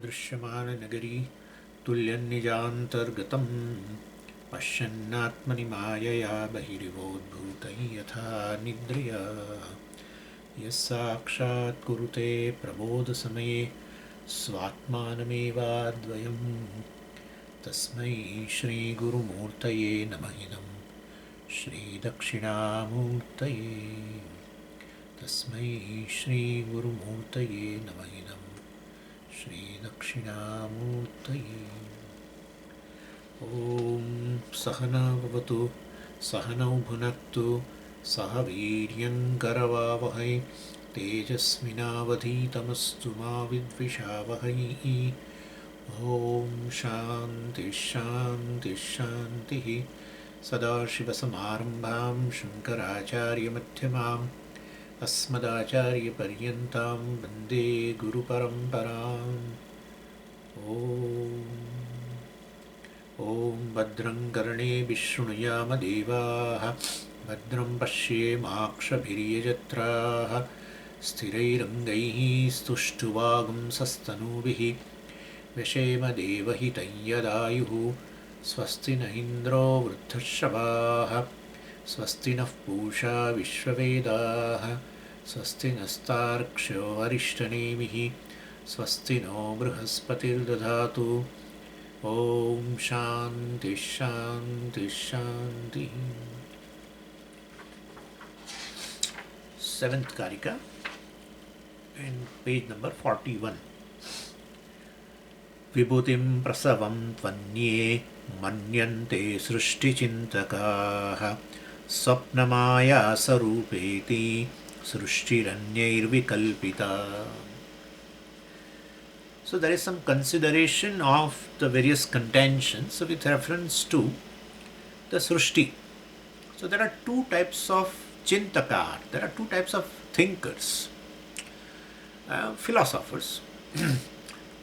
दृश्यमाननगरी तुल्यन्निजान्तर्गतं पश्यन्नात्मनि मायया बहिरिवोद्भूतं यथा निद्रया यः साक्षात् कुरुते प्रबोधसमये स्वात्मानमेवाद्वयं तस्मै श्रीगुरुमूर्तये नमः इदं श्रीदक्षिणामूर्तये तस्मै श्रीगुरुमूर्तये नमः इदं श्रीदक्षिणामूर्तये। ॐ सहना भवतु सहनौ भुनक्तु सह वीर्यङ्करवावहै तेजस्विनावधीतमस्तु मा विद्विषावहै। ॐ शान्तिः शान्तिः शान्तिः। सदाशिवसमारम्भां शङ्कराचार्यमध्यमाम् अस्मदाचार्यपर्यन्तां वन्दे गुरुपरम्पराम्। ॐ भद्रं कर्णेभिः शृणुयामदेवाः भद्रं पश्येमाक्षभिर्यजत्राः स्थिरैरङ्गैः स्तुष्टुवागुंसस्तनूभिः व्यशेमदेवहितं यदायुः स्वस्ति न इन्द्रो वृद्धश्रवाः स्वस्ति नः पूषा विश्ववेदाः स्वस्ति नस्तार्क्ष्यो अरिष्टनेमिः स्वस्ति नो बृहस्पतिर्दधातु। ॐ शान्तिः शान्तिः शान्तिः। Seventh Karika and page number 41. विभूतिं प्रसवं त्वन्ये मन्यन्ते सृष्टिचिन्तकाः स्वप्नमायासरूपेति सृष्टिरन्यैर्विकल्पिता. So there is some consideration of the various contentions with reference to the Srushti. So there are two types of Chintakar, there are two types of thinkers, philosophers,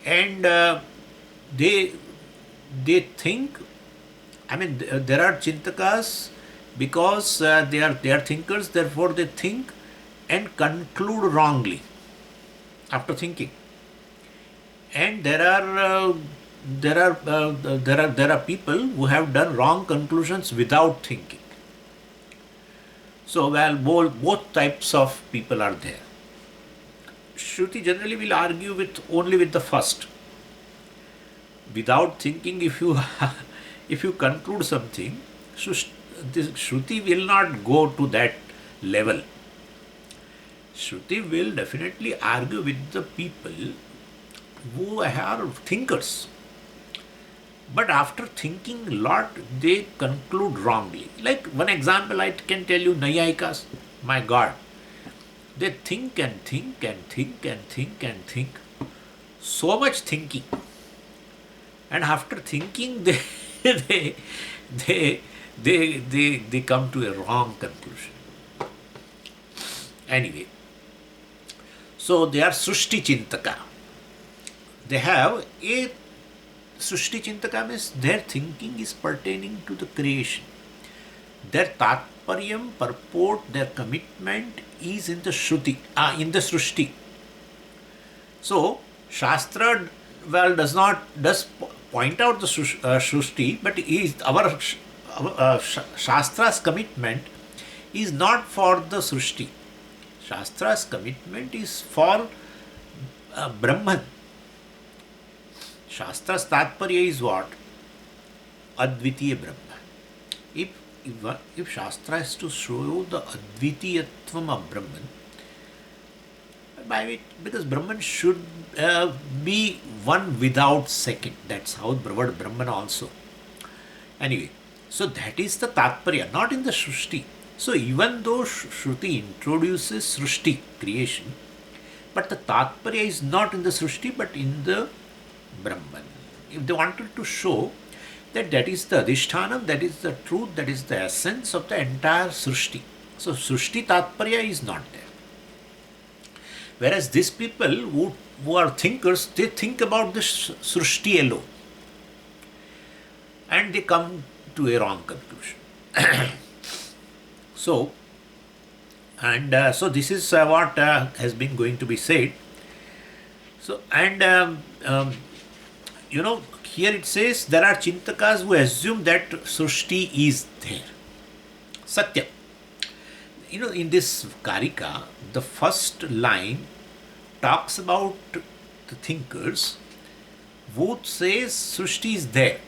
and they think. I mean, there are Chintakas because they are thinkers. Therefore, they think and conclude wrongly after thinking. And there are people who have done wrong conclusions without thinking. So, well, both types of people are there. Shruti generally will argue only with the first. Without thinking, if you conclude something, this Shruti will not go to that level. Shruti will definitely argue with the people who are thinkers. But after thinking a lot, they conclude wrongly. Like one example I can tell you, Nayayikas, my God, they think and think and think and think and think. So much thinking. And after thinking, they come to a wrong conclusion. Anyway, so they are Srushti Chintaka. They have a Srushti Chintaka means their thinking is pertaining to the creation. Their Tatparyam, purport, their commitment is in the Shruti, in the Srushti. So Shastra does point out the Srushti, but our Shastra's commitment is not for the Srushti. Shastra's commitment is for Brahman. Shastra's Tatparya is what? Advitiya Brahma. If Shastra has to show the Advitiyatvam of Brahman, because Brahman should be one without second. That's how the word Brahman also. Anyway, so that is the Tatparya, not in the Srushti. So even though Shruti introduces Srushti, creation, but the Tatparya is not in the Srushti but in the Brahman. If they wanted to show that is the Adhishthanam, that is the truth, that is the essence of the entire Srushti. So Srushti Tatparya is not there. Whereas these people who are thinkers, they think about the Srushti alone. And they come to a wrong conclusion. So this is what has been going to be said. So, and here it says there are Chintakas who assume that Srushti is there. Satya. In this Karika, the first line talks about the thinkers who says Srushti is there.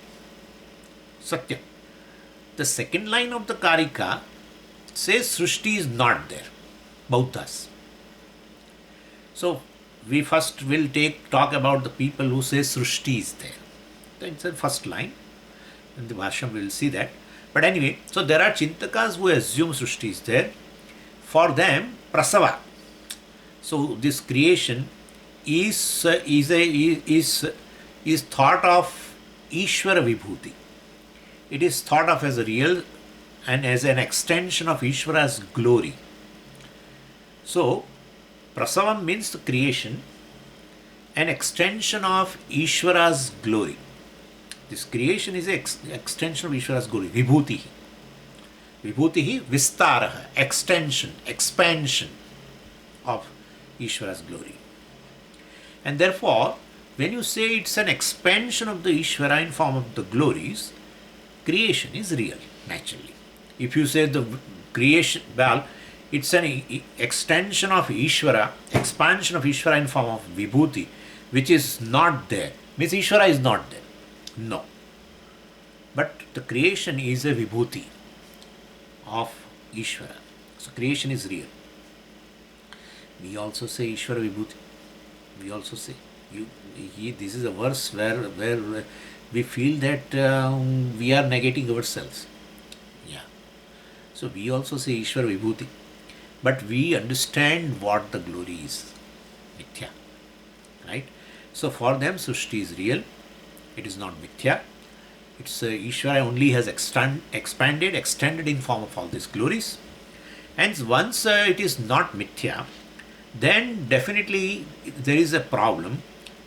Satya. The second line of the Karika says Srushti is not there. Bautas. So we first will talk about the people who say Srushti is there. That's the first line. In the Bhashyam we will see that. But anyway, so there are Chintakas who assume Srushti is there. For them, Prasava. So this creation is thought of Ishvara Vibhuti. It is thought of as a real and as an extension of Ishvara's glory. So, Prasavam means the creation, an extension of Ishvara's glory. This creation is an extension of Ishvara's glory. Vibhuti. Vibhuti, Vistaraha, extension, expansion of Ishvara's glory. And therefore, when you say it's an expansion of the Ishvara in form of the glories, creation is real, naturally. If you say the creation, well, it's an extension of Ishvara, expansion of Ishvara in form of Vibhuti, which is not there. Means Ishvara is not there. No. But the creation is a Vibhuti of Ishvara. So creation is real. We also say Ishvara Vibhuti. We also say, this is a verse where we feel that we are negating ourselves. Yeah. So we also say Ishvara Vibhuti. But we understand what the glory is. Mithya. Right? So for them, Srushti is real. It is not Mithya. It's Ishvara only has expanded, extended in form of all these glories. And once it is not Mithya, then definitely there is a problem,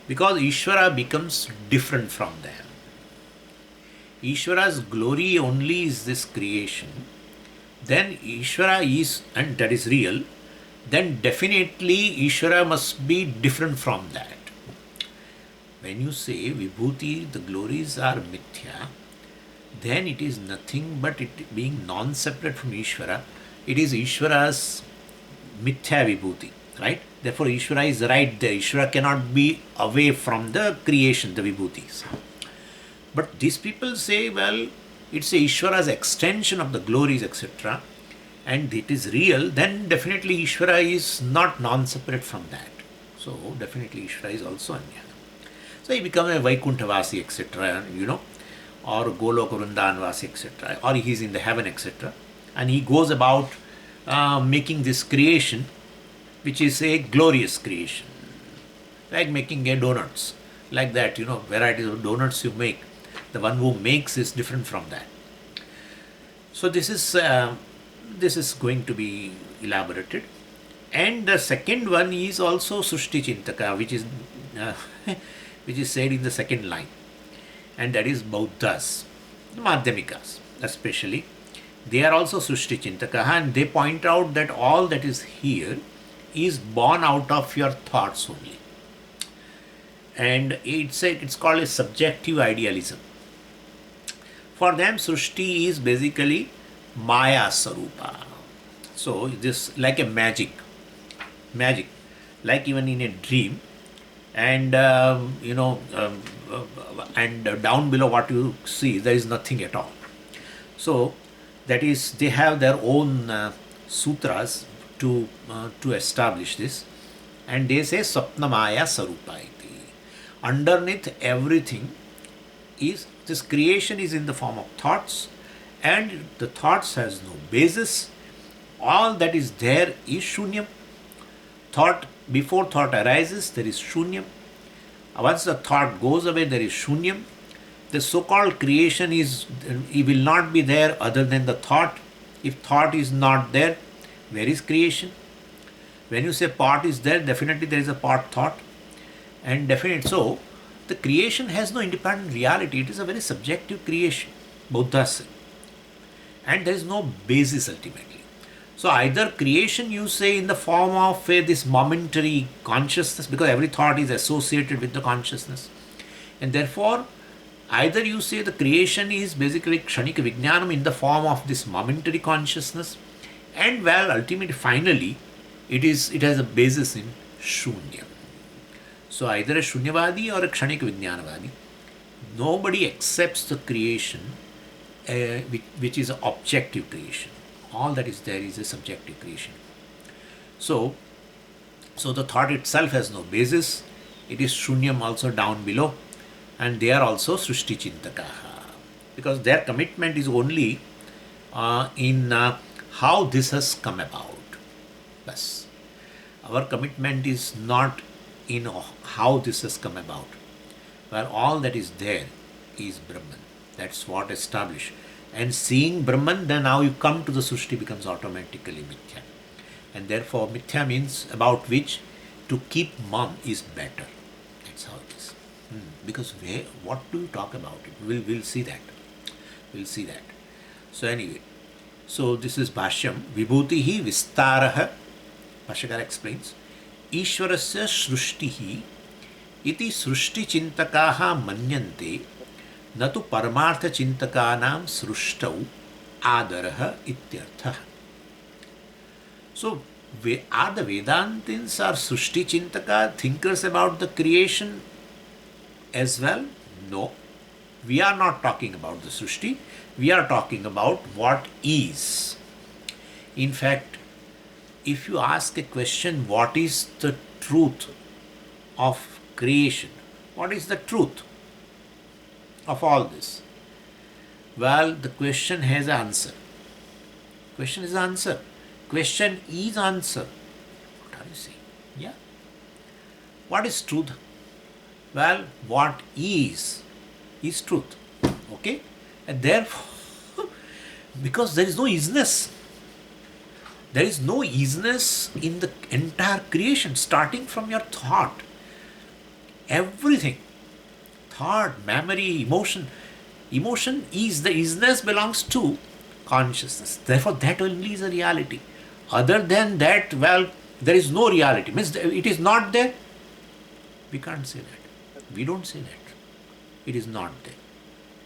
because Ishvara becomes different from them. Ishvara's glory only is this creation. Then Ishvara is, and that is real, then definitely Ishvara must be different from that. When you say Vibhuti, the glories are Mithya, then it is nothing but it being non-separate from Ishvara. It is Ishvara's Mithya Vibhuti, right? Therefore Ishvara is right there. Ishvara cannot be away from the creation, the Vibhutis. But these people say, well, it's a Ishvara's extension of the glories, etc. And it is real, then definitely Ishvara is not non-separate from that. So definitely Ishvara is also Anya. So he becomes a Vaikunthavasi, etc., or Goloka Vrindavanvasi, etc., or he is in the heaven, etc. And he goes about making this creation, which is a glorious creation. Like making a donuts. Like that, varieties of donuts you make. The one who makes is different from that. So this is going to be elaborated. And the second one is also Srushti Chintaka, which is said in the second line. And that is Bauddhas, the Madhyamikas especially. They are also Srushti Chintaka, and they point out that all that is here is born out of your thoughts only. And it's called a subjective idealism. For them, Srushti is basically Maya Sarupa. So this like a magic, like even in a dream, and and down below what you see, there is nothing at all. So that is, they have their own sutras to establish this, and they say Sapna Maya Sarupa iti. Underneath everything is this creation is in the form of thoughts, and the thoughts has no basis. All that is there is Shunyam. Before thought arises, there is Shunyam. Once the thought goes away, there is Shunyam. The so-called creation it will not be there other than the thought. If thought is not there, where is creation? When you say part is there, definitely there is a part thought. And definitely so, the creation has no independent reality. It is a very subjective creation, Buddha said. And there is no basis ultimately. So either creation you say in the form of this momentary consciousness, because every thought is associated with the consciousness. And therefore, either you say the creation is basically Kshanika Vijnanam in the form of this momentary consciousness, and ultimately, finally, it has a basis in Shunya. So either a Shunyavadi or a Kshanika Vijnanavadi, nobody accepts the creation which is an objective creation. All that is there is a subjective creation. So the thought itself has no basis. It is Shunyam also down below, and they are also Srushti Chintakaha, because their commitment is only in how this has come about. Bas. Our commitment is not in how this has come about, where all that is there is Brahman. That's what established. And seeing Brahman, then now you come to the Srushti becomes automatically Mithya. And therefore Mithya means about which to keep mum is better. That's how it is. Because what do you talk about it? We'll see that. We'll see that. So anyway, so this is Bhashyam. Vibhutihi Vistaraha. Bhashyakara explains. Ishwarasya Srushtihi iti Srushti Chintakaha Manyante Natu Paramartha Chintakanam Sruštau Adaraha Ityartha. So, are the Vedantins are Srushti Chintaka, thinkers about the creation as well? No. We are not talking about the Srushti. We are talking about what is. In fact, if you ask a question, what is the truth of creation? What is the truth of all this? Well, the question has an answer. Question is answer. Question is answer. What are you saying? Yeah. What is truth? Well, what is truth. Okay? And therefore, because there is no isness. There is no isness in the entire creation, starting from your thought. Everything. Thought, memory, emotion. Emotion is the isness belongs to consciousness. Therefore, that only is a reality. Other than that, well, there is no reality. Means it is not there. We can't say that. We don't say that. It is not there.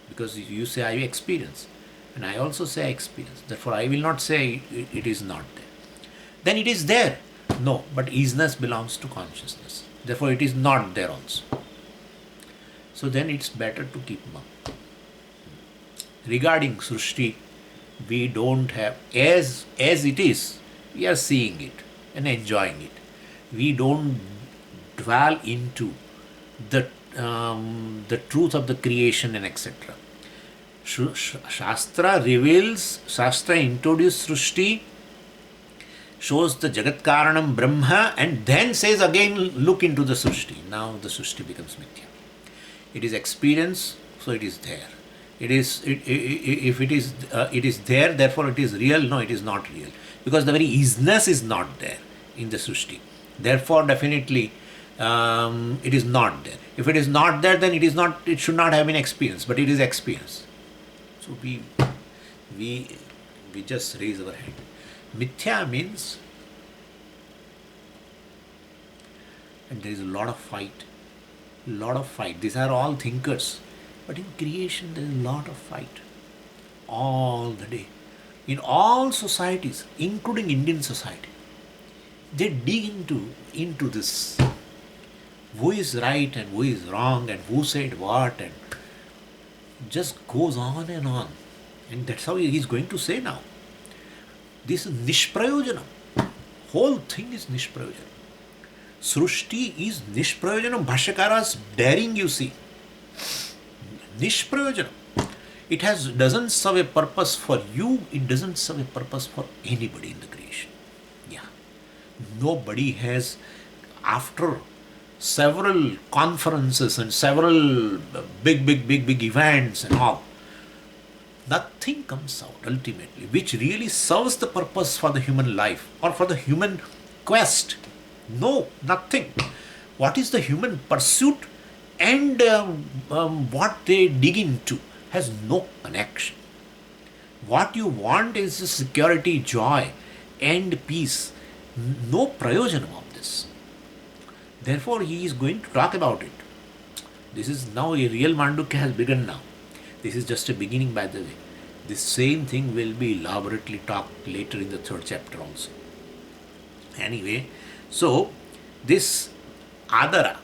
Because you say I experience. And I also say I experience. Therefore, I will not say it is not there. Then it is there. No, but isness belongs to consciousness. Therefore, it is not there also. So then it's better to keep mum. Regarding Srushti, we don't have, as it is, we are seeing it and enjoying it. We don't dwell into the truth of the creation and etc. Shastra reveals, Shastra introduces Srushti, shows the Jagat Karanam Brahma, and then says again, look into the Srushti. Now the Srushti becomes Mithya. It is experience, so it is there. It is if it is there, therefore it is real. No, it is not real, because the very isness is not there in the Srushti. Therefore, definitely, it is not there. If it is not there, then it is not. It should not have been experience, but it is experience. So we just raise our hand. Mithya means, and there is a lot of fight. These are all thinkers. But in creation, there is a lot of fight. All the day. In all societies, including Indian society, they dig into this. Who is right and who is wrong and who said what, and just goes on and on. And that's how he is going to say now. This is Nishprayojanam. Whole thing is Nishprayojanam. Srushti is Nishprayojanam. Bhashyakara's daring, you see. Nishprayojanam. It doesn't serve a purpose for you, it doesn't serve a purpose for anybody in the creation. Yeah. Nobody has, after several conferences and several big events and all, nothing comes out ultimately which really serves the purpose for the human life or for the human quest. No, nothing. What is the human pursuit and what they dig into has no connection. What you want is security, joy, and peace. No prayojanam of this. Therefore, he is going to talk about it. This is now a real Mandukya has begun now. This is just a beginning, by the way. This same thing will be elaborately talked later in the third chapter also. Anyway, so this adara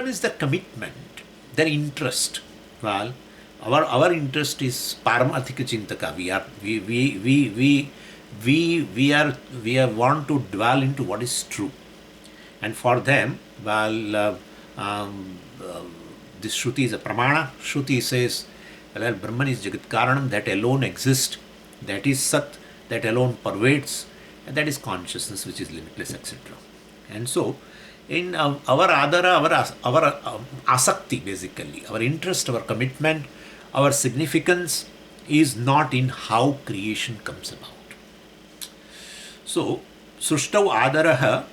means the commitment, their interest. Well, our interest is Paramathika Chintaka. We are want to dwell into what is true. And for them, this Shruti is a pramana. Shruti says, well, Brahman is Jagat Karanam, that alone exists, that is Sat, that alone pervades, and that is consciousness which is limitless, etc. And so, in our adara, our asakti basically, our interest, our commitment, our significance is not in how creation comes about. So, Sruštau adaraha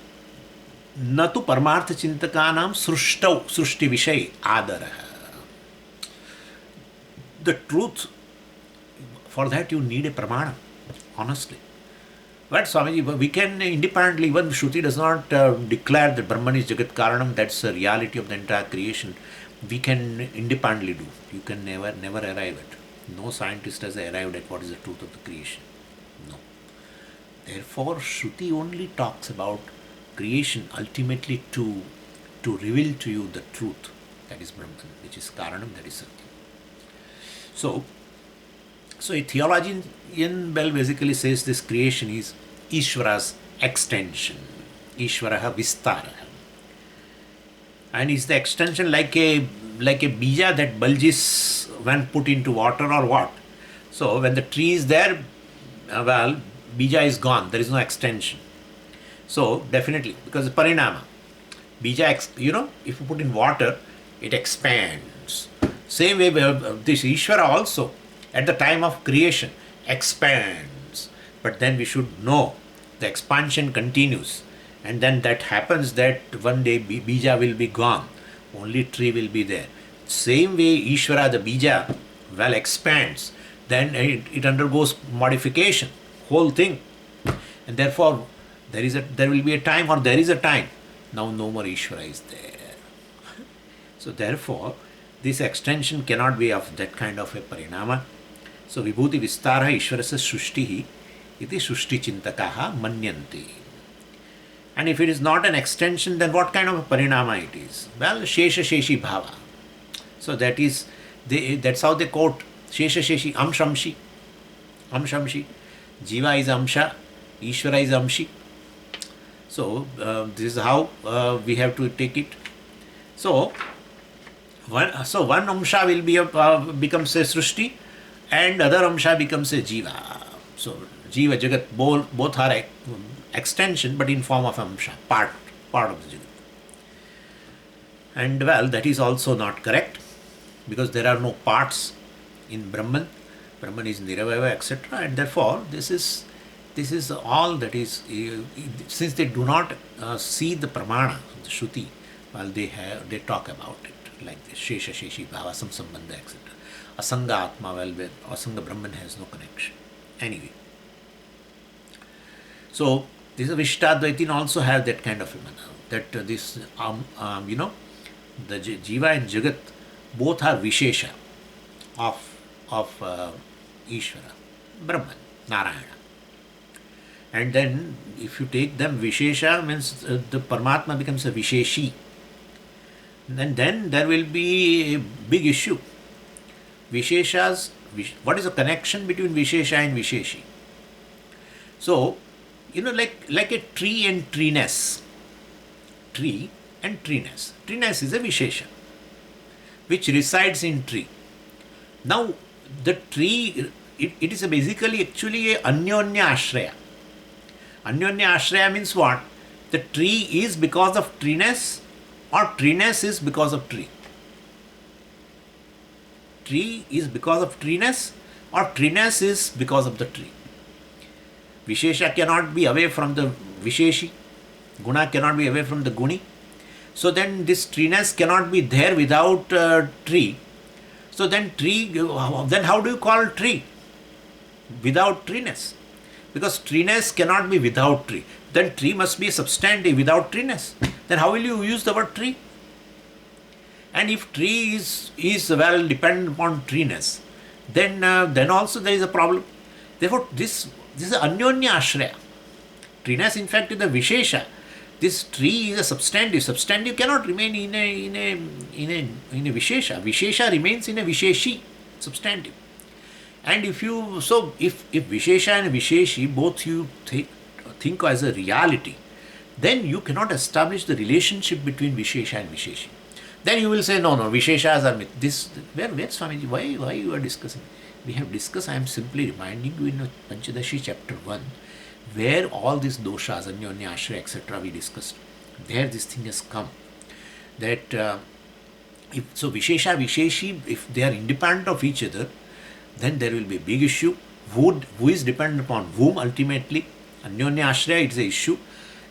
न तो परमार्थ चिंतकानां सृष्टौ सृष्टि विषय आदरः. The truth, for that you need a pramana, honestly. But Swamiji, we can independently, even Shruti does not declare that Brahman is Jagat Karanam, that's the reality of the entire creation. We can independently do. You can never arrive at. No scientist has arrived at what is the truth of the creation. No. Therefore, Shruti only talks about creation ultimately to reveal to you the truth, that is Brahman, which is Karanam, that is Satyam. So a theologian basically says this creation is Ishvara's extension, Ishvaraha Vistara. And is the extension like a bija that bulges when put into water or what? So when the tree is there, bija is gone, there is no extension. So definitely, because parinama, bija, if you put in water, it expands. Same way, this Ishvara also, at the time of creation, expands. But then we should know the expansion continues. And then that happens that one day bija will be gone, only tree will be there. Same way, Ishvara, the bija, expands, then it undergoes modification, whole thing. And therefore, there will be a time, or there is a time, now no more Ishvara is there. So therefore, this extension cannot be of that kind of a parinama. So vibhuti vistara Ishvarasya srushtihi iti srushti chintakaha manyanti. And if it is not an extension, then what kind of a parinama it is? Well, shesha sheshi bhava. So that's how they quote shesha sheshi amshamshi. Amshamshi. Jiva is amsha, Ishvara is amshi. So this is how we have to take it. So one amsha will becomes a srushti, and other amsha becomes a jiva. So jiva, jagat, both are extension, but in form of amsha, part of the jagat. And that is also not correct, because there are no parts in Brahman. Brahman is niravaya, etc. And therefore this is all that is, since they do not see the pramana, the Shruti, they talk about it like this, Shesha Sheshi Bhava, Sambandha, etc. Asanga Atma, Asanga Brahman has no connection. Anyway. So, this Vishtadvaitin also have that kind of phenomena, that the Jiva and Jagat both are Vishesha of Ishvara, Brahman, Narayana. And then, if you take them, Vishesha means the Paramatma becomes a Visheshi. And then there will be a big issue. Visheshas, what is the connection between Vishesha and Visheshi? So, like a tree and treeness. Tree and treeness. Treeness is a Vishesha, which resides in tree. Now, the tree, it is basically actually a Anyonya Ashraya. Anyonya Ashraya means what? The tree is because of treeness, or treeness is because of tree. Tree is because of treeness, or treeness is because of the tree. Vishesha cannot be away from the Visheshi. Guna cannot be away from the Guni. So then this treeness cannot be there without tree. So then then how do you call tree? Without treeness. Because treeness cannot be without tree. Then tree must be a substantive without treeness. Then how will you use the word tree? And if tree is well dependent upon treeness, then also there is a problem. Therefore, this is Anyonya Ashraya. Treeness, in fact, is the Vishesha. This tree is a substantive. Substantive cannot remain in a Vishesha. Vishesha remains in a Visheshi, substantive. And if Vishesha and Visheshi both you think as a reality, then you cannot establish the relationship between Vishesha and Visheshi. Then you will say, no, Visheshas are myth. Where Swamiji, why you are discussing? We have discussed, I am simply reminding you in Panchadashi chapter 1, where all these doshas, Anyonya, Ashraya, etc. we discussed. There this thing has come. That Vishesha, Visheshi, if they are independent of each other, then there will be a big issue. Who is dependent upon whom ultimately? Anyonya, Ashraya, it's a issue.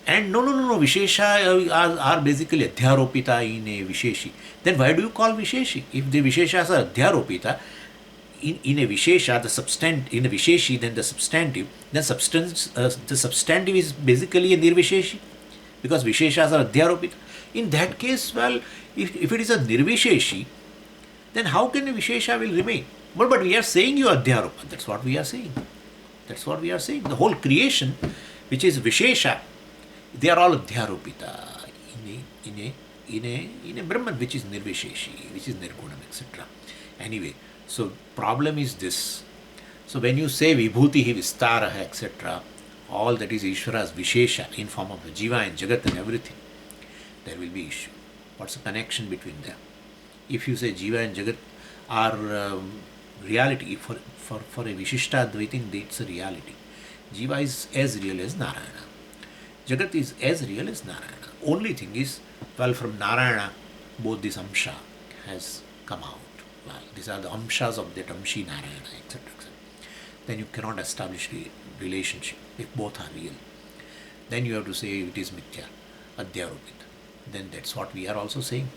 And no, Vishesha are basically Adhyaropita in a Visheshi. Then why do you call Visheshi? If the Visheshas are Adhyaropita, in a Vishesha, in a Visheshi, then the substantive, the substantive is basically a Nirvisheshi, because Visheshas are Adhyaropita. In that case, well, if it is a Nirvisheshi, then how can a Vishesha will remain? But we are saying you Adhyaropa. That's what we are saying. The whole creation, which is Vishesha, they are all Adhyaropita in a Brahman, which is Nirvisheshi, which is Nirgunam, etc. Anyway, so problem is this. So when you say Vibhutihi Vistaraha, etc., all that is Ishvara's Vishesha in form of the Jiva and Jagat and everything, there will be issue. What's the connection between them? If you say Jiva and Jagat are reality, for a Vishishta Advaitin, it's a reality. Jiva is as real as Narayana. Jagat is as real as Narayana. Only thing is, well, from Narayana, both this Amsha has come out. Well, these are the Amshas of that Amshi Narayana, etc. Then you cannot establish the relationship if both are real. Then you have to say it is Mithya, Adhyaropita. Then that's what we are also saying.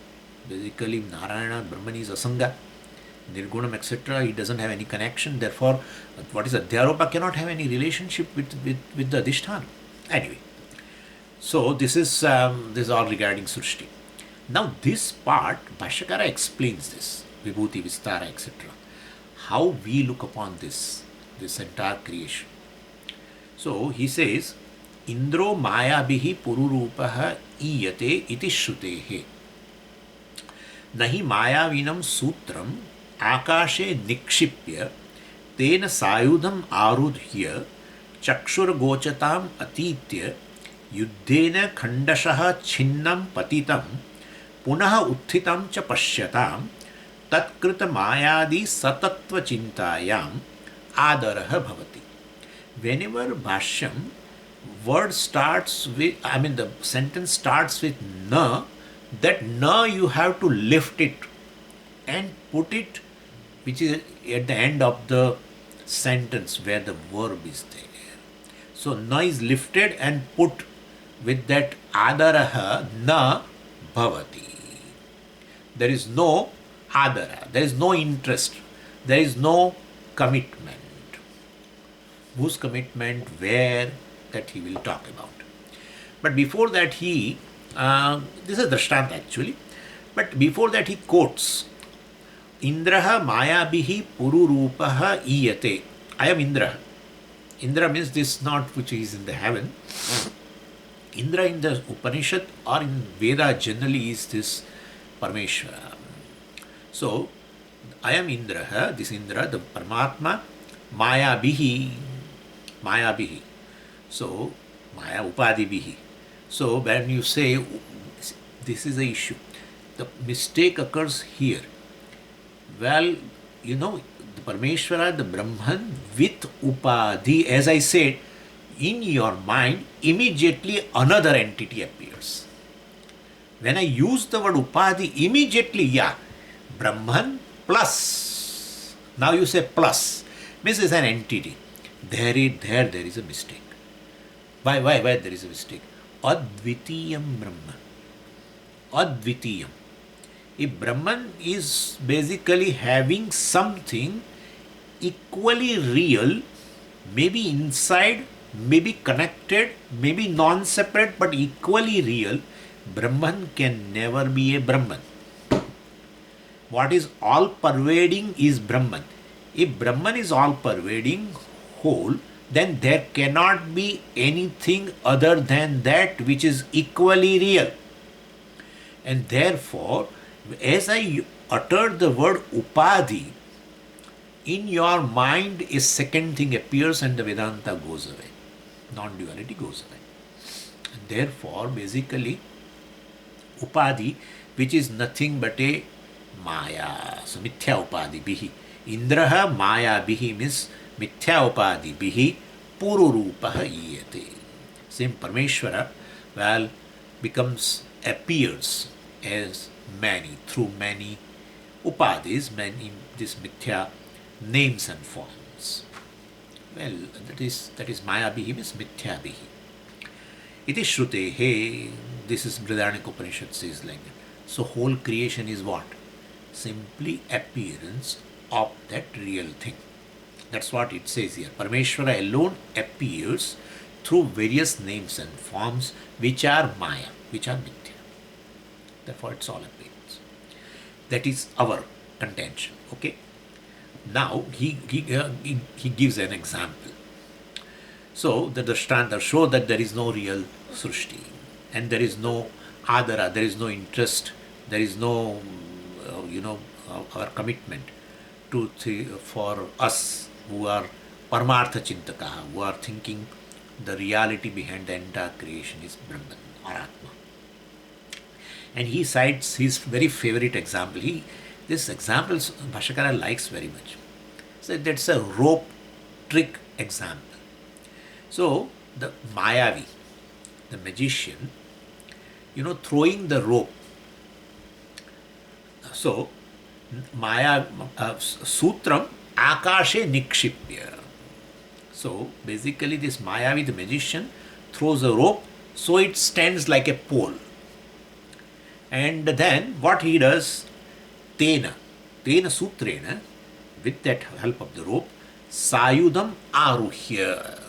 Basically, Narayana, Brahman is Asanga, Nirgunam, etc. He doesn't have any connection. Therefore, what is Adhyaropa cannot have any relationship with the Adhisthana. Anyway. So this is all regarding Srishti. Now this part, Bhashyakara explains this, Vibhuti, Vistara, etc. How we look upon this entire creation. So he says, Indro Maya Bihi Pururupaha Iyate iti Shrutehe. Nahi Maya Vinam Sutram Akashe Nikshipya Tena Sayudham Arudhya Chakshur Gochatam Atitya युद्धेन खंडशः छिन्नं पतितं पुनः उत्थितं च पश्यतां तत्कृत मायादि सतत्व चिंतायाम आदरः भवति. Whenever Bhashyam, word starts with, the sentence starts with na, that na you have to lift it and put it, which is at the end of the sentence where the verb is there. So na is lifted and put with that adaraha na bhavati. There is no adara, there is no interest, there is no commitment. Whose commitment, where, that he will talk about. But before that this is Drishtanta actually, but before that he quotes Indraha Mayabihi Pururupaha Iyate. I am Indra. Indra means this not which is in the heaven. Indra in the Upanishad or in Veda generally is this Parameshwara. So, I am Indra, this Indra, the Paramatma, Maya Bihi. So, Maya Upadi Bihi. So, when you say this is the issue, the mistake occurs here. Well, the Parameshwara, the Brahman with Upadi, as I said, in your mind, immediately another entity appears. When I use the word Upadi, immediately, Brahman plus. Now you say plus. Means is an entity. There is a mistake. Why there is a mistake? Advitiyam Brahman. Advitiyam. If Brahman is basically having something equally real, maybe inside, maybe connected, maybe non-separate, but equally real, Brahman can never be a Brahman. What is all pervading is Brahman. If Brahman is all pervading, whole, then there cannot be anything other than that which is equally real. And therefore, as I uttered the word Upadhi, in your mind a second thing appears and the Vedanta goes away. Non-duality goes away. And therefore, basically, Upadhi, which is nothing but a Maya. So, Mithya Upadhi Bihi. Indraha Maya Bihi means Mithya Upadhi Bihi Pururupaha Iyate. Same Parmeshwara, well, appears as many, through many upadhis, many this mithya names and forms. Well, that is Maya Bihi means Mithya Bihi. Iti Shrutehe, this is Brihadaranyaka Upanishad says like that. So whole creation is what? Simply appearance of that real thing. That's what it says here. Parmeshwara alone appears through various names and forms which are Maya, which are Mithya. Therefore it's all appearance. That is our contention. Okay. Now he gives an example. So the Drishtanta show that there is no real Srushti and there is no adara, there is no interest, there is no, our commitment for us who are Paramartha Chintaka, who are thinking the reality behind the entire creation is Brahman or Atma. And he cites his very favorite example. This example Bhashyakara likes very much. So that's a rope trick example. So the Mayavi, the magician, throwing the rope. So Maya Sutram Akashe Nikshipya. So basically this Mayavi, the magician, throws a rope so it stands like a pole. And then what he does, Tena Sutrena, with that help of the rope, Sayudam Aruhya.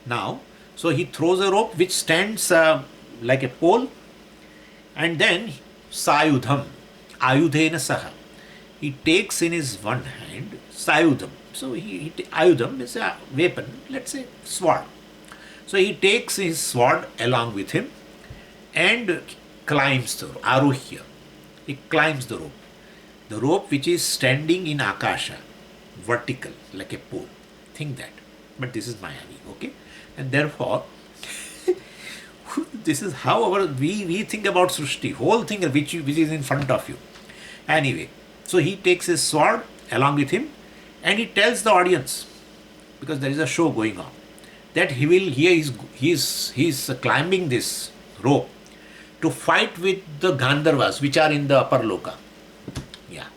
Now, so he throws a rope which stands like a pole, and then Sayudham, Ayudhena Saha. He takes in his one hand Sayudham. So Ayudham is a weapon, let's say sword. So he takes his sword along with him and climbs the Aruhya. He climbs the rope which is standing in Akasha, vertical, like a pole. Think that. But this is Mayavi, okay? And therefore, this is how we think about Srushti, whole thing which is in front of you. Anyway, so he takes his sword along with him and he tells the audience, because there is a show going on, that he is climbing this rope to fight with the Gandharvas which are in the upper loka. Yeah.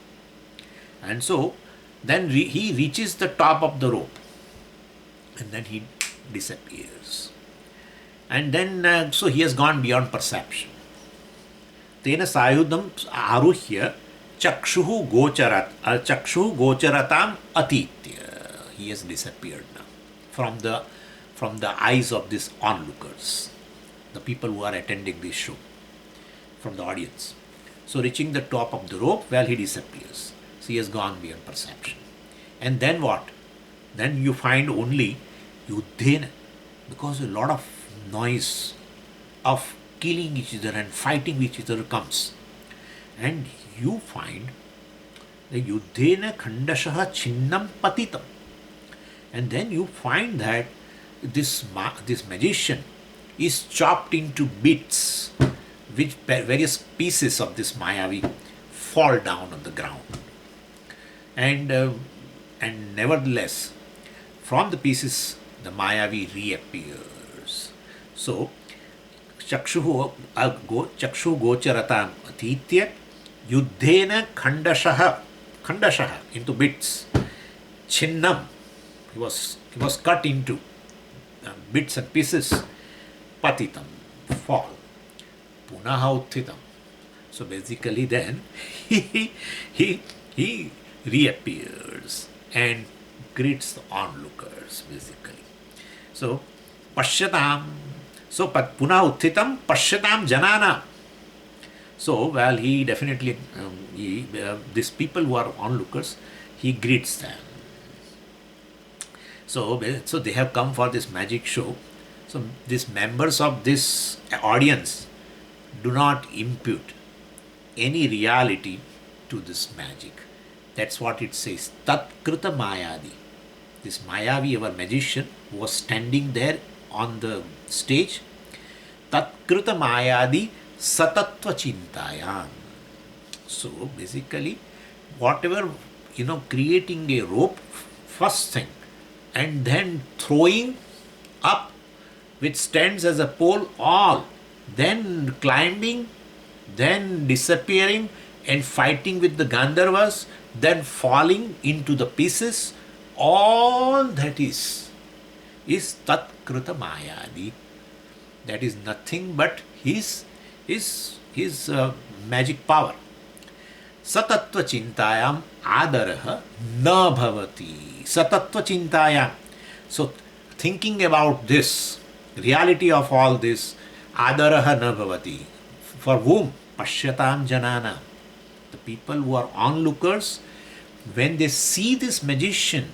And so then he reaches the top of the rope and then he disappears. And then so he has gone beyond perception. Tena Sayudam Aruhya Chakshuhu Gocharatam Atitya. He has disappeared now from the eyes of these onlookers, the people who are attending this show, from the audience. So reaching the top of the rope, well, he disappears. So he has gone beyond perception. And then what? Then you find only Yuddhena, because a lot of noise of killing each other and fighting each other comes. And you find the Yuddhena Khandashaha Chinnam Patitam. And then you find that this magician is chopped into bits, which various pieces of this Mayavi fall down on the ground. And nevertheless, from the pieces, the Mayavi reappears. So, Chakshu Gocharatam Atitya Yuddhena Khandashaha into bits. Chinnam, he was cut into bits and pieces. Patitam, fall. Punaha Uthitam. So basically then he reappears and greets the onlookers basically. So Pashyatam, so Punaha Uthitam Pashyatam Janana. So, well, he definitely, these people who are onlookers, he greets them. So they have come for this magic show. So these members of this audience do not impute any reality to this magic. That's what it says. Tat Krita Mayadi. This Mayavi, our magician, was standing there on the stage. Tat Krita Mayadi Satatva Chintayam. So basically, whatever, creating a rope, first thing, and then throwing up, which stands as a pole, all, then climbing, then disappearing and fighting with the Gandharvas, then falling into the pieces, all that is Tat Krita Mayadi. That is nothing but his magic power. Satatva chintayam adaraha na bhavati. Satatva chintayam. So, thinking about this, reality of all this, adaraha na bhavati. For whom? Pashyatam janana. The people who are onlookers, when they see this magician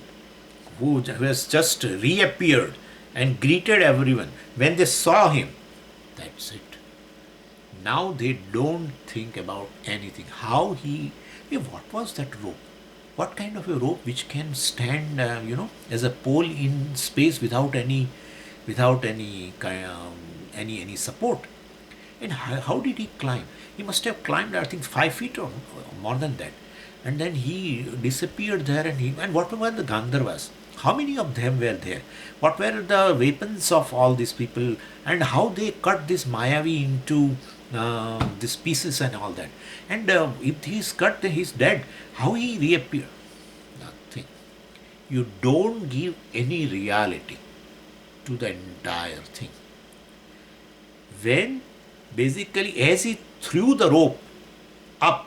who has just reappeared and greeted everyone, when they saw him, that's it. Now they don't think about anything. What was that rope? What kind of a rope which can stand, as a pole in space without any support? And how did he climb? He must have climbed, I think, 5 feet or more than that. And then he disappeared there. And what were the Gandharvas? How many of them were there? What were the weapons of all these people? And how they cut this Mayavi into these pieces and all that? And if he's cut, then he's dead. How he reappeared? Nothing. You don't give any reality to the entire thing. When basically, as he threw the rope up,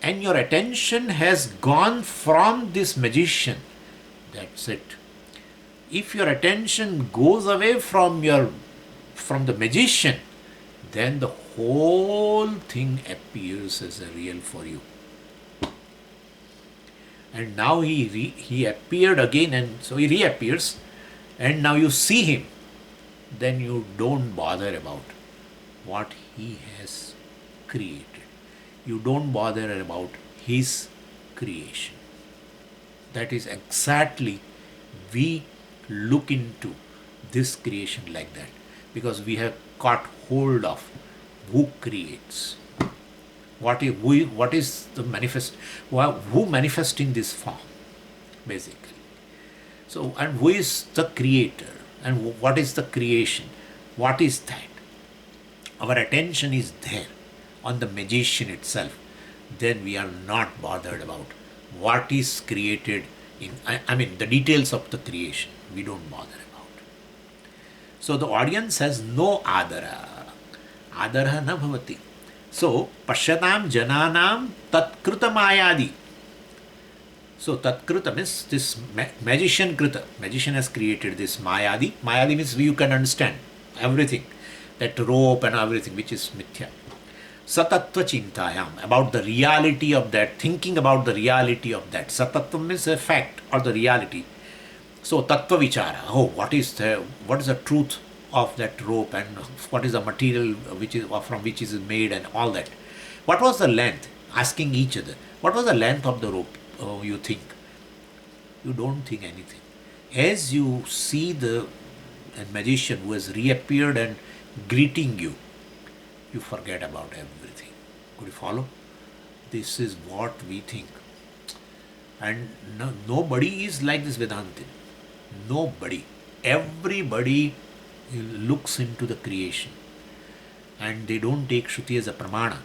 and your attention has gone from this magician, that's it. If your attention goes away from the magician, then the whole thing appears as a real for you. And now he appeared again, and so he reappears, and now you see him. Then you don't bother about what he has created. You don't bother about his creation. That is exactly, we look into this creation like that, because we have caught hold of who creates. What is the manifest? Who manifests in this form, basically. So, and who is the creator? And what is the creation? What is that? Our attention is there on the magician itself. Then we are not bothered about what is created the details of the creation. We don't bother about. So the audience has no adara. Adara na bhavati. So, Pashyatam Jananam Tatkrita Mayadi. So, Tatkrita means this magician Krita. Magician has created this Mayadi. Mayadi means you can understand everything. That rope and everything, which is Mithya. Satatva Chintayam, about the reality of that, thinking about the reality of that. Satatva means a fact or the reality. So, Tattva Vichara. Oh, what is the truth of that rope, and what is the material from which is made, and all that. What was the length? Asking each other. What was the length of the rope? You think. You don't think anything. As you see the magician who has reappeared and greeting you, you forget about everything. Could you follow? This is what we think. And nobody is like this Vedantin. Nobody. Everybody looks into the creation, and they don't take Shruti as a pramana.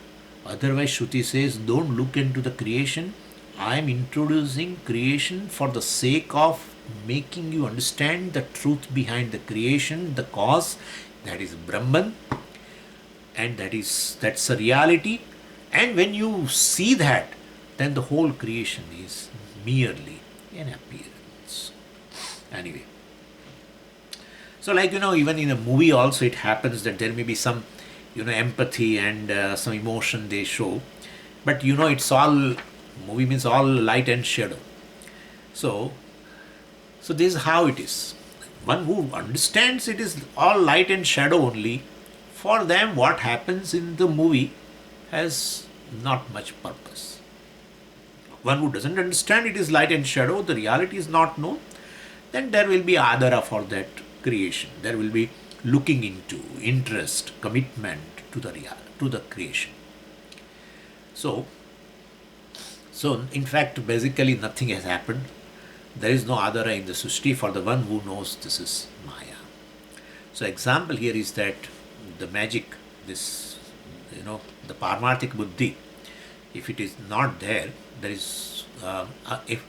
Otherwise, Shruti says, don't look into the creation. I am introducing creation for the sake of making you understand the truth behind the creation, the cause, that is Brahman, and that's a reality. And when you see that, then the whole creation is merely an appearance. Anyway. So even in a movie also it happens that there may be some empathy and some emotion they show. But it's all, movie means all light and shadow. So, so this is how it is. One who understands it is all light and shadow only, for them what happens in the movie has not much purpose. One who doesn't understand it is light and shadow, the reality is not known, then there will be adara for that creation. There will be looking into, interest, commitment to the creation. So, in fact, basically nothing has happened. There is no adara in the Sushti for the one who knows this is Maya. So, example here is that the magic, this, the Paramarthik Buddhi, if it is not there, there is, if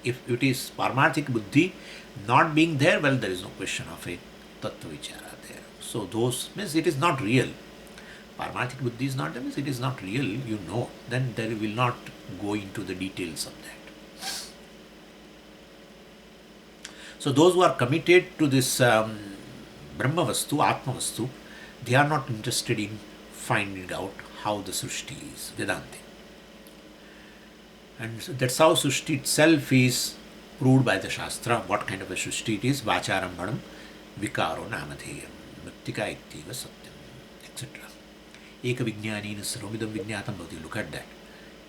it is Paramarthik Buddhi not being there, well, there is no question of a Tattva Vichara there. So, those means it is not real. Paramarthik Buddhi is not there, means it is not real, then there will not go into the details of that. So, those who are committed to this Brahma Vastu, Atma Vastu, they are not interested in finding out how the Srishti is, Vedanta. And so that's how Srishti itself is proved by the Shastra, what kind of a Srishti it is, Vacharambhanam, Vikaro Namadheyam, Mrittika Ittiva Satyam, etc. Eka Vijnanena Sarvamidam Vijnatam Bhavati. Look at that.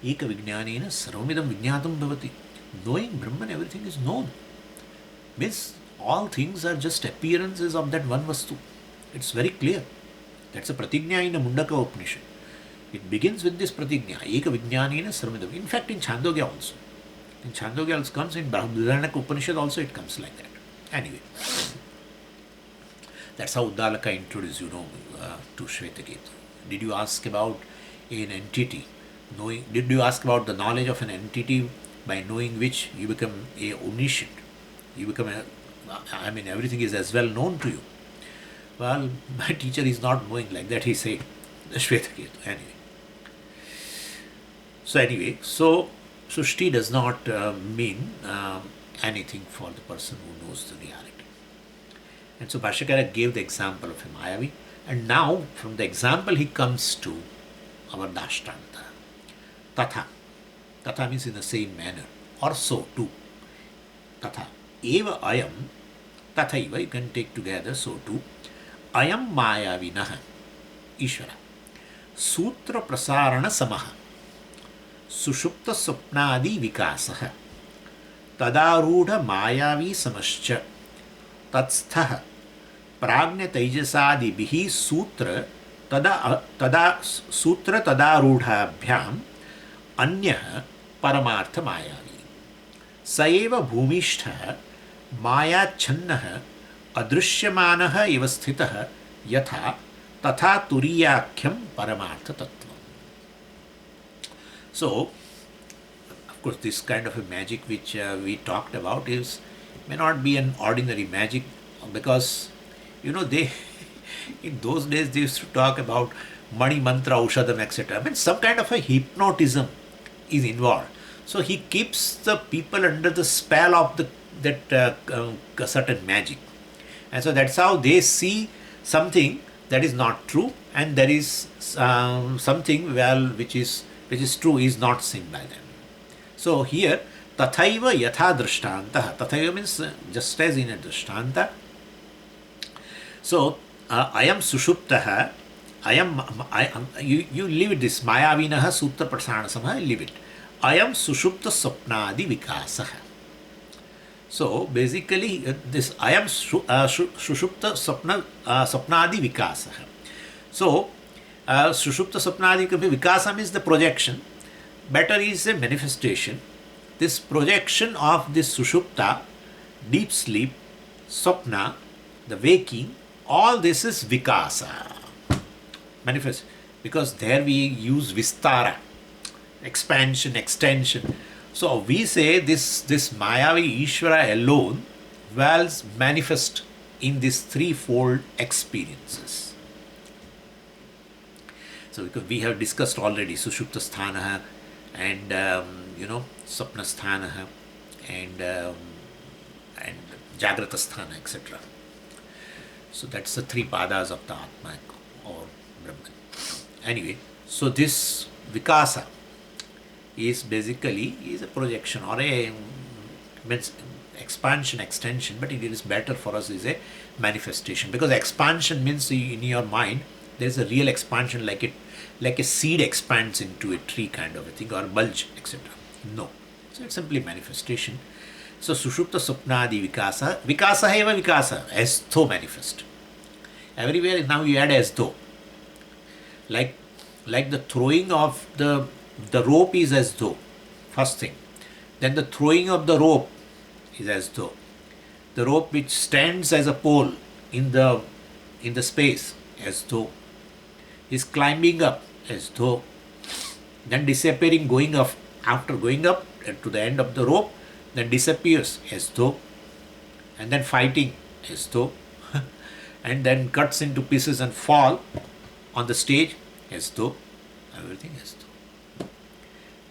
Eka Vijnanena Sarvamidam Vijnatam Bhavati. Knowing Brahman, everything is known. Means all things are just appearances of that one Vastu. It's very clear. That's a pratignya in the Mundaka Upanishad. It begins with this pratignya, Eka Vijnanena Sarvamidam. In fact, in Chandogya also. In Chandogya also comes, in Brihadaranyaka Upanishad also it comes like that. Anyway, that's how Uddalaka introduced, to Shvetaketu. Did you ask about an entity? Did you ask about the knowledge of an entity by knowing which you become a omniscient? You become everything is as well known to you. Well, my teacher is not knowing like that, he said, Shvetaketu. Anyway, so Sushti does not mean anything for the person who knows the reality. And so Bhashyakara gave the example of a Mayavi, and now from the example he comes to our Dashtanta. Tatha. Tatha means in the same manner, or so too. Tatha. Eva ayam, tathaiva, you can take together, so too. Ayam Mayavinaha, Ishvara. Sutra prasarana samaha. Sushupta Swapnadi Vikasaha. Tadarudha Mayavi Samascha. Tatstha Pragnya Taijasadi Bihi Sutra Tadarudhabhyam Anya Paramartha Mayavi. Saeva Bhumishtha Maya Channaha Adrishyamanaha Ivasthitaha Yatha Tatha Turiyakhyam Paramartha Tattvam. So, of course, this kind of a magic which we talked about may not be an ordinary magic, because they in those days they used to talk about Mani Mantra, Aushadam, etc. Some kind of a hypnotism is involved. So he keeps the people under the spell of that certain magic, and so that's how they see something that is not true, and there is something which is true is not seen by them. So here, tathaiva yatha drishtanta. Tathaiva means just as in a drishtanta. So, ayam sushuptaha, you leave it this, mayavinaha sutra prasarana leave it. Ayam sushupta sapnadi vikasaha. So, basically, this ayam sushupta sapnadi vikasaha. So, sushupta sapnadi vikasa means the projection. Better is a manifestation. This projection of this sushupta, deep sleep, sapna, the waking, all this is vikasa, manifest, because there we use vistara, expansion, extension. So we say this Mayavi Ishvara alone will manifest in these threefold experiences. So because we have discussed already Sushupta Sthanaha and Sapna Sthanaha and Jagrata Sthana, etc. So that's the three padas of the Atma or Brahman. Anyway, so this Vikasa is basically is a projection or a means expansion, extension, but it is better for us is a manifestation, because expansion means in your mind there is a real expansion, like a seed expands into a tree kind of a thing, or bulge, etc. No, so it's simply manifestation. So sushupta swapnadi vikasa eva vikasa, as though manifest. Everywhere now you add as though, like the throwing of the rope is as though, first thing. Then the throwing of the rope is as though. The rope which stands as a pole in the space, as though. Is climbing up, as though. Then disappearing, going up. After going up to the end of the rope, then disappears, as though. And then fighting, as though. And then cuts into pieces and fall on the stage, as though. Everything as though.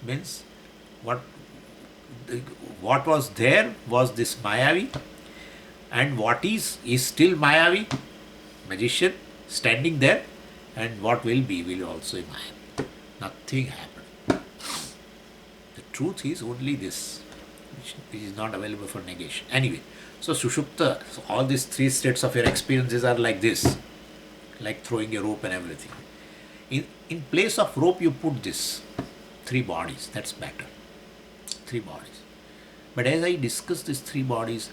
Means what was there was this Mayavi, and what is still Mayavi, magician, standing there, and what will be will also be Mayavi. Nothing happened. The truth is only this, which is not available for negation. Anyway, so Sushupta, so all these three states of your experiences are like this, like throwing a rope and everything. In place of rope, you put this, three bodies, that's better. Three bodies. But as I discuss these three bodies,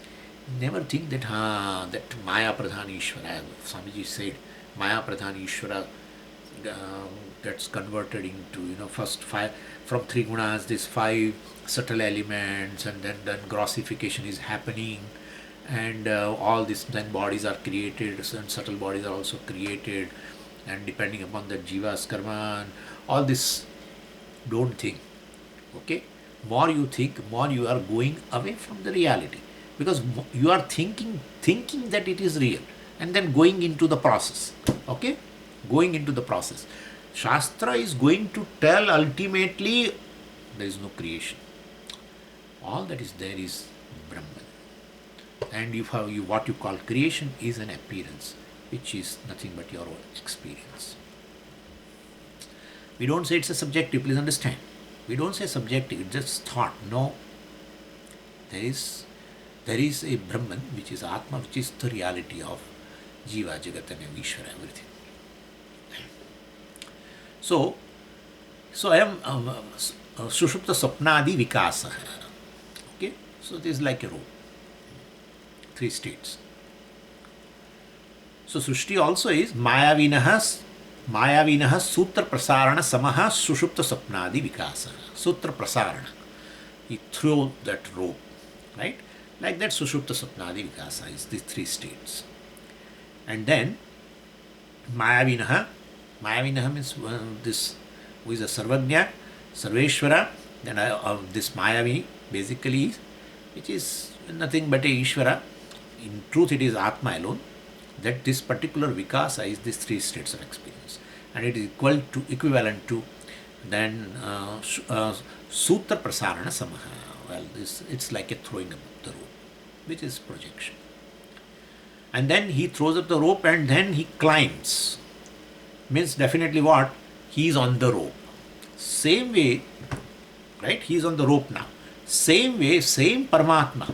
never think that Maya Pradhan Ishvara, Swamiji said, Maya Pradhan Ishvara gets converted into, first five, from three gunas, these five subtle elements, and then grossification is happening, and all these then bodies are created, and subtle bodies are also created, and depending upon the jiva's karma, and all this, don't think. Okay? More you think, more you are going away from the reality, because you are thinking that it is real, and then going into the process. Okay? Going into the process. Shastra is going to tell ultimately there is no creation. All that is there is Brahman. And what you call creation is an appearance, which is nothing but your own experience. We don't say it's a subjective, please understand. We don't say subjective, it's just thought. No. There is a Brahman, which is Atma, which is the reality of Jiva, Jagat, and Ishvara, everything. So I am Sushupta Swapnadi Vikasa. Okay? So this is like a rope. Three states. So Srushti also is Mayavinah Sutra Prasarana Samaha Sushupta Swapnadi Vikasa. Sutra Prasarana. He threw that rope. Right? Like that Sushupta Swapnadi Vikasa is these three states. And then Mayavinah means this who is a Sarvagnya, Sarveshwara, then this Mayavi basically, which is nothing but a Ishvara. In truth, it is Atma alone. That this particular Vikasa is these three states of experience, and it is equivalent to then Sutra Prasarana Samaha. Well, it's like a throwing up the rope, which is projection. And then he throws up the rope, and then he climbs. Means definitely what? He is on the rope. Same way, right? He is on the rope now. Same way, same Paramatma.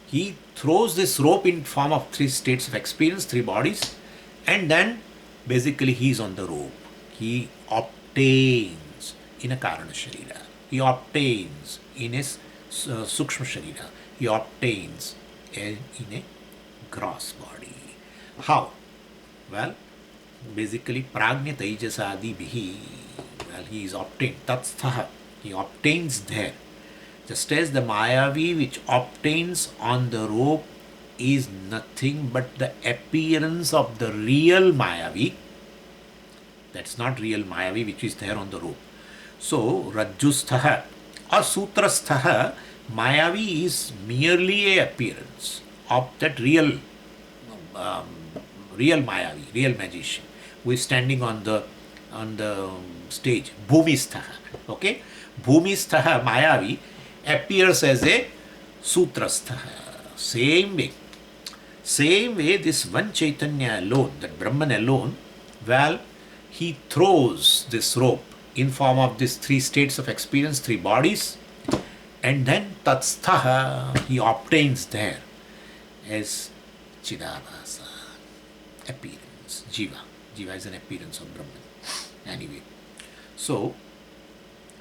He throws this rope in form of three states of experience, three bodies, and then basically he is on the rope. He obtains in a Karana Sharira. He obtains in his Sukshma Sharira. He obtains in a gross body. How? Well, basically Prajna Taijasadi Bihi. Well, he is obtained. Tatsthaha. He obtains there. Just as the Mayavi which obtains on the rope is nothing but the appearance of the real Mayavi. That's not real Mayavi which is there on the rope. So, Rajjusthaha or Sutrasthaha, Mayavi is merely a appearance of that real Mayavi, real magician who is standing on the stage. Bhumisthaha. Okay? Bhumisthaha Mayavi appears as a Sutrasthaha. Same way this one Chaitanya alone, that Brahman alone, well, he throws this rope in form of these three states of experience, three bodies, and then tatsthaha, he obtains there as Chidabhasa, appearance, Jiva. Jiva is an appearance of Brahman. Anyway, so,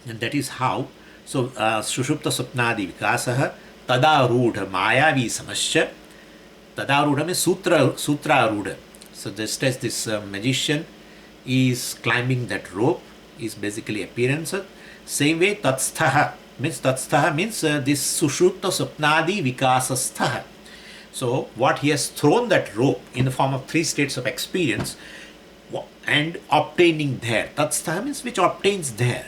and that is how, so Sushupta Sapnadi Vikasaha, Tadarudha Mayavi Samasya, Tadarudha means Sutra Arudha. So just as this magician is climbing that rope, is basically appearance. Same way Tatsthaha means this Sushupta Sapnadi Vikasasthaha. So what he has thrown that rope in the form of three states of experience and obtaining there. Tatsthaha means which obtains there.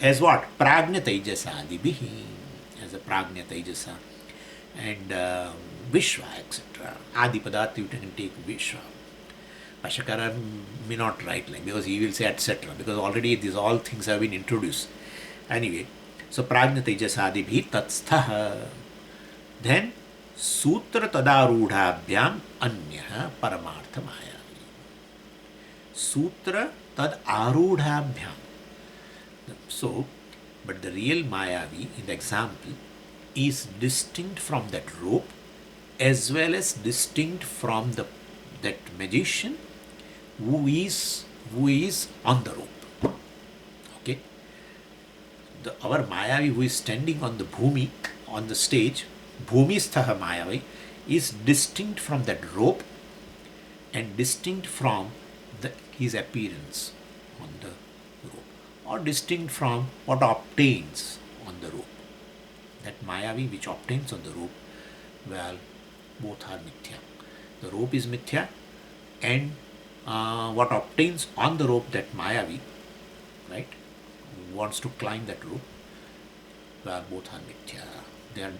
As what? Prajna Tejasa Adibihi. As a Prajna Tejasa. And Vishwa, etc. Adi Padartha you can take Vishwa. Pashakara may not write like, because he will say etc. Because already these all things have been introduced. Anyway, so Prajna Tejasadibi Tatsthaha. Then Sutra Tadarudhabhyam Anya Paramartha Mayavi. Sutra Tadarudhabhyam. So, but the real Mayavi in the example is distinct from that rope as well as distinct from that magician who is on the rope. Okay, our Mayavi who is standing on the bhumi, on the stage, bhumisthaha Mayavi, is distinct from that rope and distinct from his appearance on the rope, or distinct from what obtains on the rope. That Mayavi which obtains on the rope, well, both are mithya. The rope is mithya, and what obtains on the rope, that Mayavi, right, wants to climb that rope, well, both are mithya. They are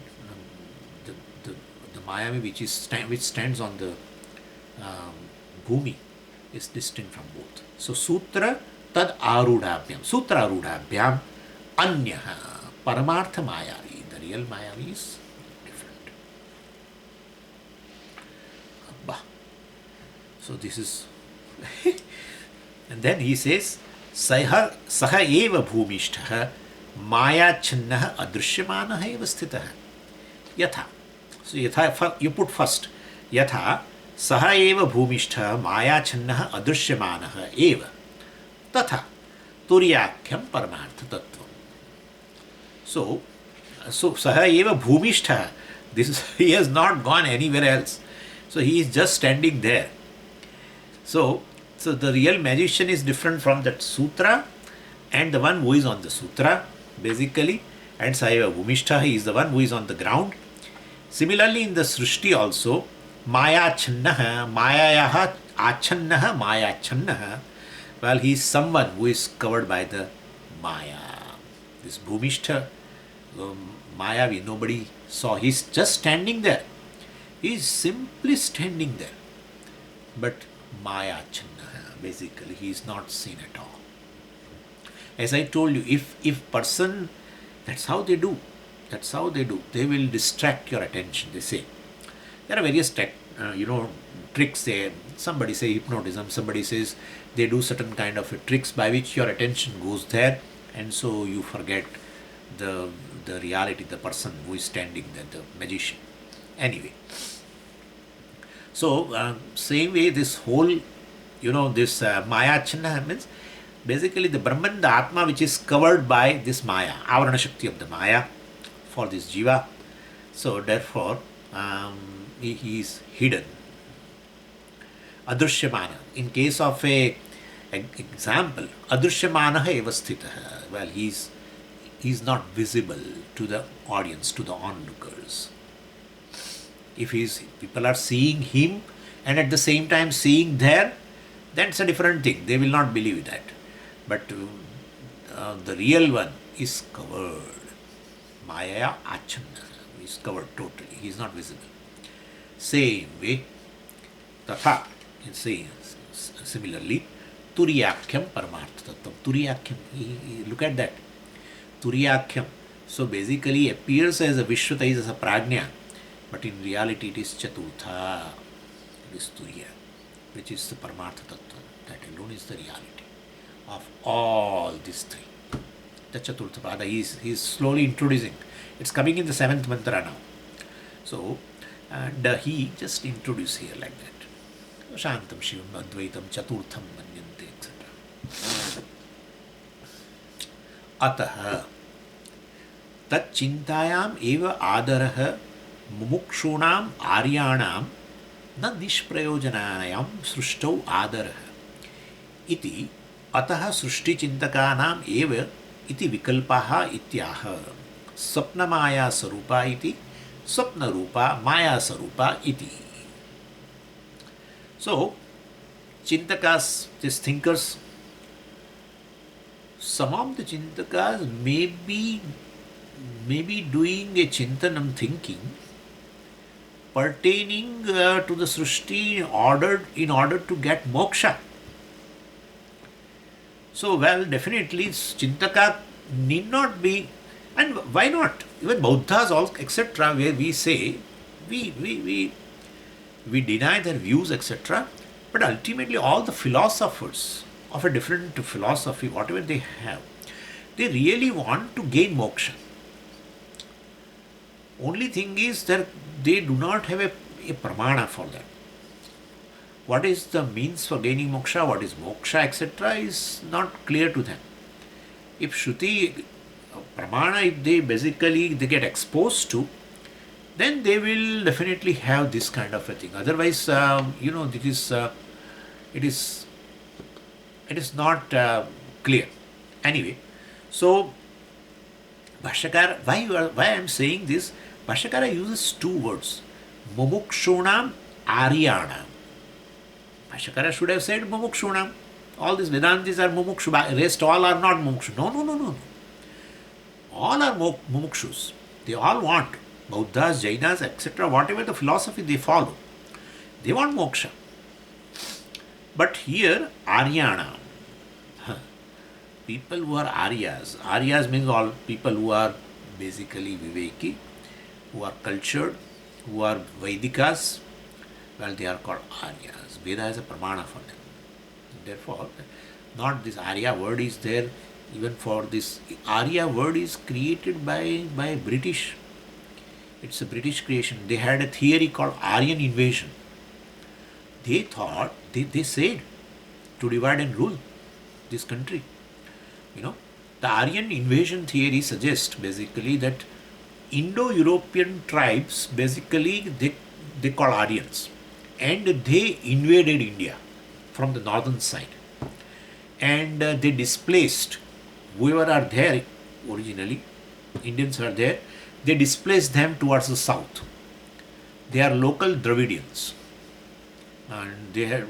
the Mayavi which stands on the bhumi is distinct from both. So Sutra Tad Arudhabhyam Anyaha Paramartha Mayavi. The real Mayavi is different. Abba. So this is and then he says Saha eva bhumishtha Maya Channaha Adrishyamanaha eva sthitaha. Yatha. So yatha you put first. Yatha Saha eva bhumishtha Maya Channaha Adrishyamanaha eva Tatha Turyakyam Paramartha Tattvam. So Saha eva bhumishtha. He has not gone anywhere else. So he is just standing there. So the real magician is different from that sutra and the one who is on the sutra, basically. And Saha eva bhumishtha, he is the one who is on the ground. Similarly, in the Srishti also, Maya Channaha, Mayayaha Achannaha, Maya Channaha. Well, he is someone who is covered by the Maya. This Bhumishtha, Mayavi, nobody saw. He is just standing there. He is simply standing there. But Maya Channaha, basically, he is not seen at all. As I told you, if person, that's how they do. That's how they do. They will distract your attention, they say. There are various tricks there. Somebody say hypnotism, somebody says they do certain kind of tricks by which your attention goes there, and so you forget the reality, the person who is standing there, the magician. Anyway, so same way this whole, this Maya Channa means basically the Brahman, the Atma which is covered by this Maya, Avarana Shakti of the Maya for this Jiva. So therefore, he is hidden. Adrishyamana. In case of an example, Adrishyamana eva sthitaha. Well, he is not visible to the audience, to the onlookers. If people are seeing him and at the same time seeing there, that's a different thing. They will not believe that. But the real one is covered. Maya Achanna is covered totally. He is not visible. Same way, Tatha, similarly, Turyakyam Paramartha Tattvam. Turyakyam, look at that. Turyakyam. So basically appears as a Vishwata, as a Prajna, but in reality it is Chaturtha. It is Turya, which is the Paramartha Tattva. That alone is the reality. of all these three. The Chaturtha Pada, he is slowly introducing. It's coming in the seventh mantra now. So, and he just introduced here like that. Shantam Shivam Advaitam Chaturtham Manyante, etc. Atah तच्चिंतायाम एव आदरः मुमुक्षूणाम आर्याणाम न निष्प्रयोजनायाम सृष्टौ आदरः इति अतः सृष्टिचिंतकानाम एव इति विकल्पाः इत्याह स्वप्नमाया स्वरूपा इति स्वप्नरूपा माया स्वरूपा इति. So, chintakas, these thinkers, some of the chintakas may be doing a chintanam thinking pertaining to the Srishti in order to get moksha. So, well, definitely Chintaka need not be, and why not? Even Buddhas, all etc., where we say we deny their views, etc., but ultimately all the philosophers of a different philosophy, whatever they have, they really want to gain moksha. Only thing is that they do not have a pramana for that. What is the means for gaining moksha, what is moksha, etc., is not clear to them. If Shruti, pramana, if they get exposed to, then they will definitely have this kind of a thing. Otherwise, it is not clear. Anyway, so Bhashyakara, why I am saying this? Bhashyakara uses two words, mumukshunam aryanam. Bhashyakara should have said mumukshunam. All these Vedantis are mumukshu, rest all are not mumukshu. No. All are mumukshus. They all want, Buddhas, Jainas, etc., whatever the philosophy they follow, they want moksha. But here, Aryanam, people who are Aryas means all people who are basically Viveki, who are cultured, who are Vedikas, well, they are called Aryas. Veda is a pramana for them. Therefore, not this Arya word is there, even for this. Arya word is created by British. It's a British creation. They had a theory called Aryan invasion. They thought, they said, to divide and rule this country. The Aryan invasion theory suggests basically that Indo-European tribes, basically they call Aryans, and they invaded India from the northern side, and they displaced whoever are there originally, Indians are there, they displaced them towards the south. They are local Dravidians, and they are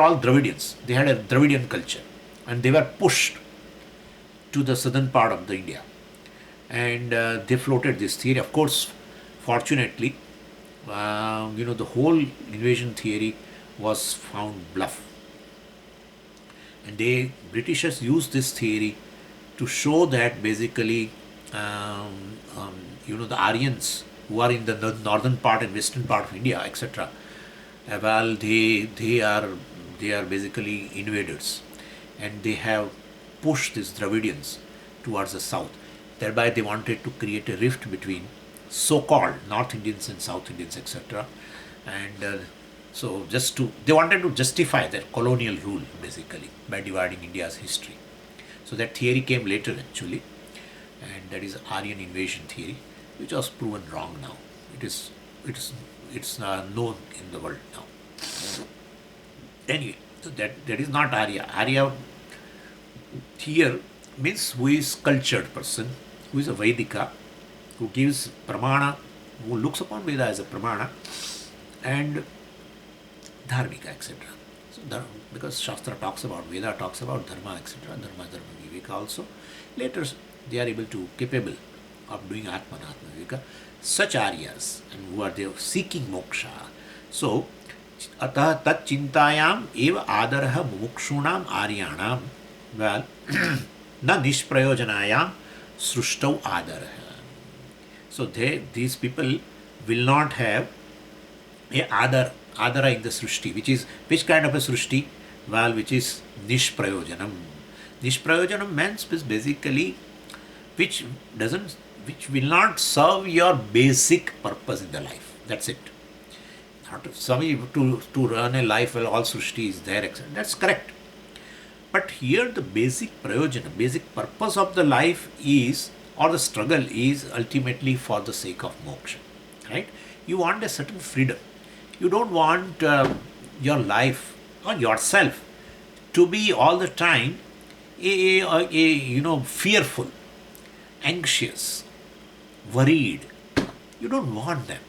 all Dravidians. They had a Dravidian culture, and they were pushed to the southern part of the India, and they floated this theory. Of course, fortunately, the whole invasion theory was found bluff, and Britishers used this theory to show that basically, the Aryans who are in the northern part and western part of India, etc., well, they are basically invaders, and they have pushed these Dravidians towards the south. Thereby, they wanted to create a rift between so-called North Indians and South Indians, etc. And so, they wanted to justify their colonial rule basically by dividing India's history. So that theory came later actually, and that is Aryan invasion theory, which was proven wrong now. It's known in the world now. Anyway, so that is not Arya. Arya here means who is cultured person, who is a Vedika, who gives pramana, who looks upon Veda as a pramana, and dharmika, etc. So because Shastra talks about, Veda talks about dharma, etc., dharma, viveka also. Later they are capable of doing atma and atma viveka. Such Aryas, and who are there seeking moksha. So, atah tat chintayam eva adaraha mumukshunam aryanam, well, na nishprayojanayam sruštau adaraha. So these people will not have a adara in the srushti, which kind of a srushti? well, which is nishprayojanam. Nishprayojanam means basically which doesn't, which will not serve your basic purpose in the life. That's it. Not to run a life where all Srishti is there, etc. That's correct. But here the basic prayojana, basic purpose of the life is, or the struggle is ultimately for the sake of moksha. Right? You want a certain freedom. You don't want your life or yourself to be all the time fearful, anxious, worried. You don't want them.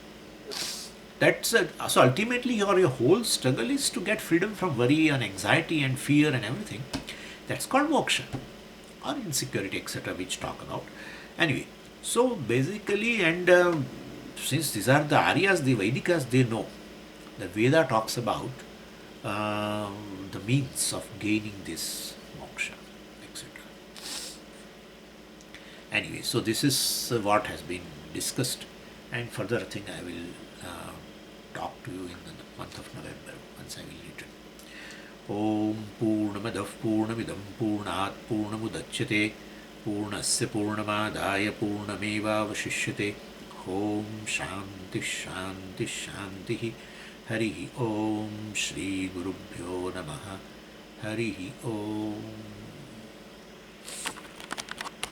That's it. So ultimately, your whole struggle is to get freedom from worry and anxiety and fear and everything. That's called moksha or insecurity, etc., which talk about. Anyway, so basically, and since these are the Aryas, the Vedikas, they know the Veda talks about the means of gaining this moksha, etc. Anyway, so this is what has been discussed, and further thing I will talk to you in the month of November once I will return. Om Purnamadav Purnamidam Purnat Purnamudachyate Purnasya Purnamadaya Purnamevavashishyate. Om Shanti Shanti Shanti. Hari Om Shri Gurubhyo Namaha. Hari Om.